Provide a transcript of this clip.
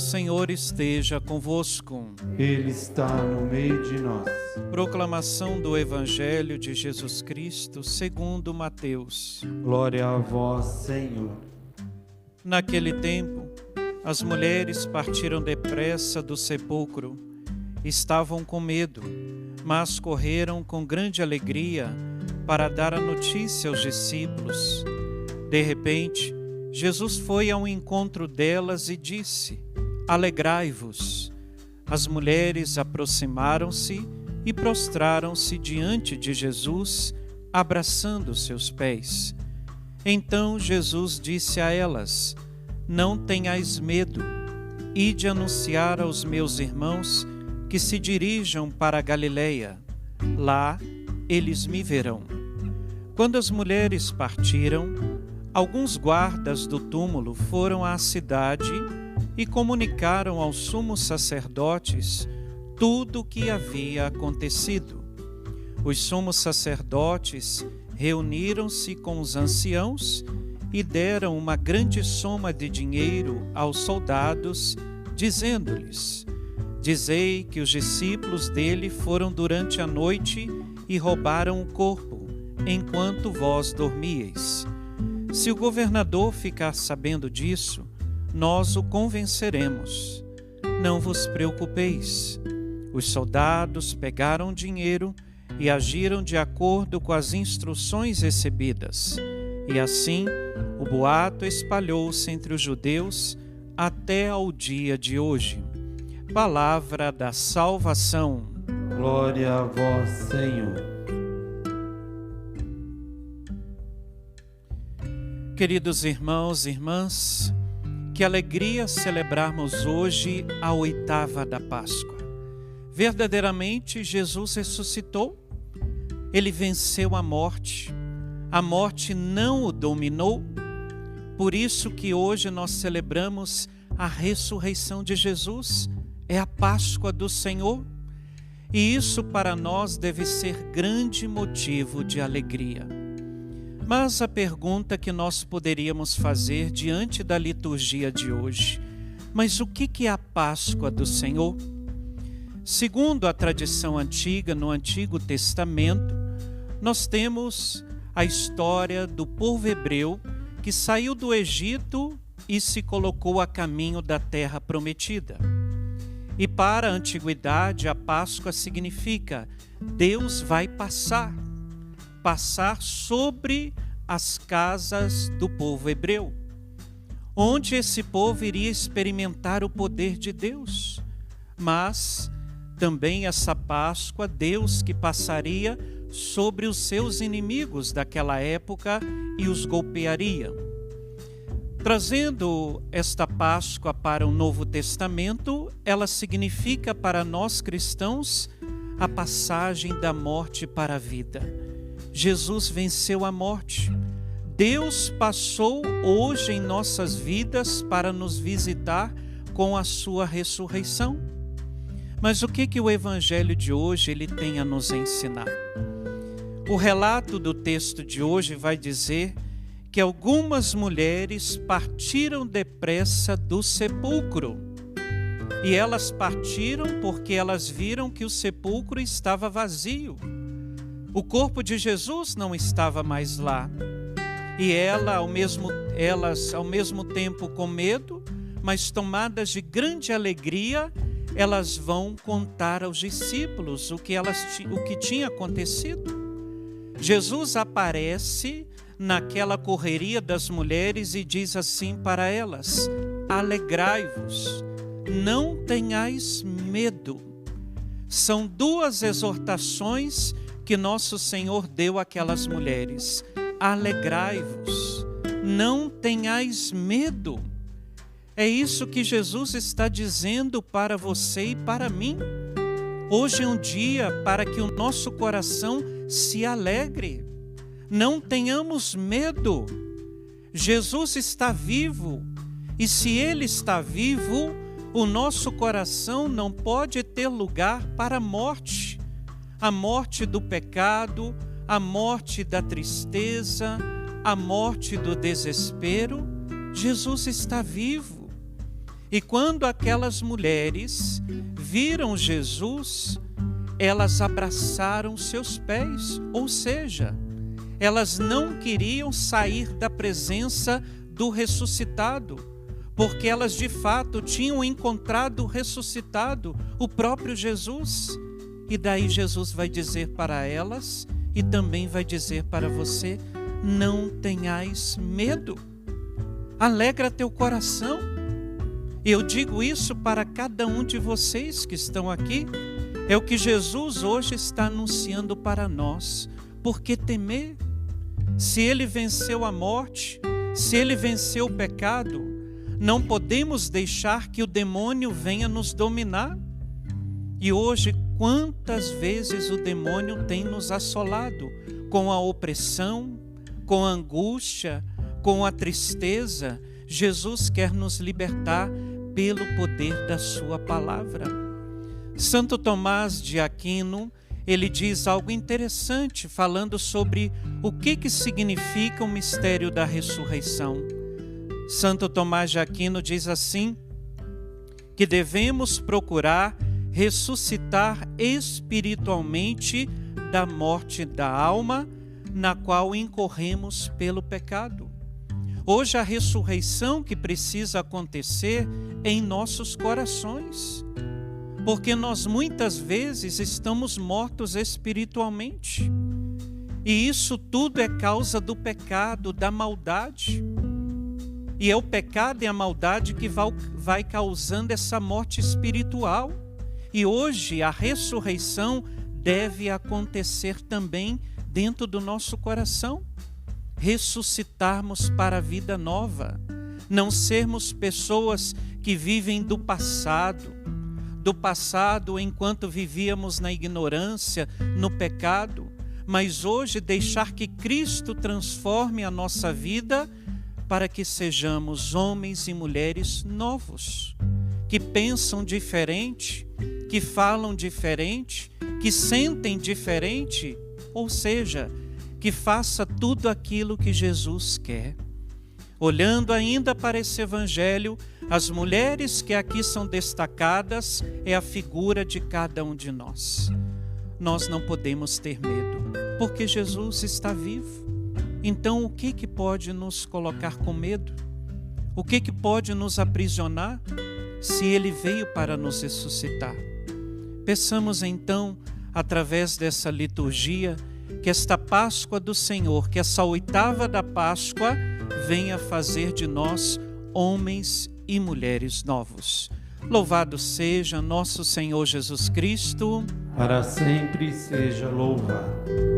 Senhor esteja convosco. Ele está no meio de nós. Proclamação do Evangelho de Jesus Cristo segundo Mateus. Glória a vós, Senhor. Naquele tempo, as mulheres partiram depressa do sepulcro. Estavam com medo, mas correram com grande alegria para dar a notícia aos discípulos. De repente, Jesus foi ao encontro delas e disse: Alegrai-vos. As mulheres aproximaram-se e prostraram-se diante de Jesus, abraçando seus pés. Então Jesus disse a elas: Não tenhais medo. Ide anunciar aos meus irmãos que se dirijam para a Galileia. Lá eles me verão. Quando as mulheres partiram, alguns guardas do túmulo foram à cidade e comunicaram aos sumos sacerdotes tudo o que havia acontecido. Os sumos sacerdotes reuniram-se com os anciãos e deram uma grande soma de dinheiro aos soldados, dizendo-lhes: Dizei que os discípulos dele foram durante a noite e roubaram o corpo, enquanto vós dormíeis. Se o governador ficar sabendo disso, nós o convenceremos. Não vos preocupeis. Os soldados pegaram o dinheiro e agiram de acordo com as instruções recebidas. E assim, o boato espalhou-se entre os judeus até ao dia de hoje. Palavra da salvação. Glória a vós, Senhor. Queridos irmãos e irmãs, que alegria celebrarmos hoje a oitava da Páscoa. Verdadeiramente, Jesus ressuscitou. Ele venceu a morte não o dominou. Por isso que hoje nós celebramos a ressurreição de Jesus, é a Páscoa do Senhor. E isso para nós deve ser grande motivo de alegria. Mas a pergunta que nós poderíamos fazer diante da liturgia de hoje: mas o que é a Páscoa do Senhor? Segundo a tradição antiga, no Antigo Testamento, nós temos a história do povo hebreu que saiu do Egito e se colocou a caminho da terra prometida. E para a antiguidade, a Páscoa significa Deus vai passar sobre as casas do povo hebreu, onde esse povo iria experimentar o poder de Deus. Mas também essa Páscoa, Deus que passaria sobre os seus inimigos daquela época e os golpearia. Trazendo esta Páscoa para o Novo Testamento, ela significa para nós cristãos a passagem da morte para a vida. Jesus venceu a morte. Deus passou hoje em nossas vidas para nos visitar com a sua ressurreição. Mas o que o Evangelho de hoje ele tem a nos ensinar? O relato do texto de hoje vai dizer que algumas mulheres partiram depressa do sepulcro. E elas partiram porque elas viram que o sepulcro estava vazio. O corpo de Jesus não estava mais lá. E elas, ao mesmo tempo com medo, mas tomadas de grande alegria, elas vão contar aos discípulos o que tinha acontecido. Jesus aparece naquela correria das mulheres e diz assim para elas: alegrai-vos, não tenhais medo. São duas exortações que nosso Senhor deu àquelas mulheres: alegrai-vos, não tenhais medo. É isso que Jesus está dizendo para você e para mim. Hoje é um dia para que o nosso coração se alegre. Não tenhamos medo. Jesus está vivo. E se Ele está vivo, o nosso coração não pode ter lugar para a morte do pecado, a morte da tristeza, a morte do desespero. Jesus está vivo. E quando aquelas mulheres viram Jesus, elas abraçaram seus pés, ou seja, elas não queriam sair da presença do ressuscitado, porque elas de fato tinham encontrado o ressuscitado, o próprio Jesus. E daí Jesus vai dizer para elas, e também vai dizer para você: não tenhais medo, alegra teu coração. Eu digo isso para cada um de vocês que estão aqui. É o que Jesus hoje está anunciando para nós. Por que temer? Se Ele venceu a morte, se Ele venceu o pecado, não podemos deixar que o demônio venha nos dominar. E hoje, quantas vezes o demônio tem nos assolado com a opressão, com a angústia, com a tristeza. Jesus quer nos libertar pelo poder da sua palavra. Santo Tomás de Aquino, ele diz algo interessante falando sobre o que significa o mistério da ressurreição. Santo Tomás de Aquino diz assim, que devemos procurar ressuscitar espiritualmente da morte da alma, na qual incorremos pelo pecado. Hoje a ressurreição que precisa acontecer em nossos corações, porque nós muitas vezes estamos mortos espiritualmente. E isso tudo é causa do pecado, da maldade. E é o pecado e a maldade que vai causando essa morte espiritual. E hoje a ressurreição deve acontecer também dentro do nosso coração. Ressuscitarmos para a vida nova. Não sermos pessoas que vivem do passado enquanto vivíamos na ignorância, no pecado, mas hoje deixar que Cristo transforme a nossa vida para que sejamos homens e mulheres novos, que pensam diferente, que falam diferente, que sentem diferente, ou seja, que faça tudo aquilo que Jesus quer. Olhando ainda para esse evangelho, as mulheres que aqui são destacadas é a figura de cada um de nós. Nós não podemos ter medo, porque Jesus está vivo. Então o que pode nos colocar com medo? O que pode nos aprisionar se Ele veio para nos ressuscitar? Peçamos então, através dessa liturgia, que esta Páscoa do Senhor, que essa oitava da Páscoa, venha fazer de nós homens e mulheres novos. Louvado seja nosso Senhor Jesus Cristo. Para sempre seja louvado.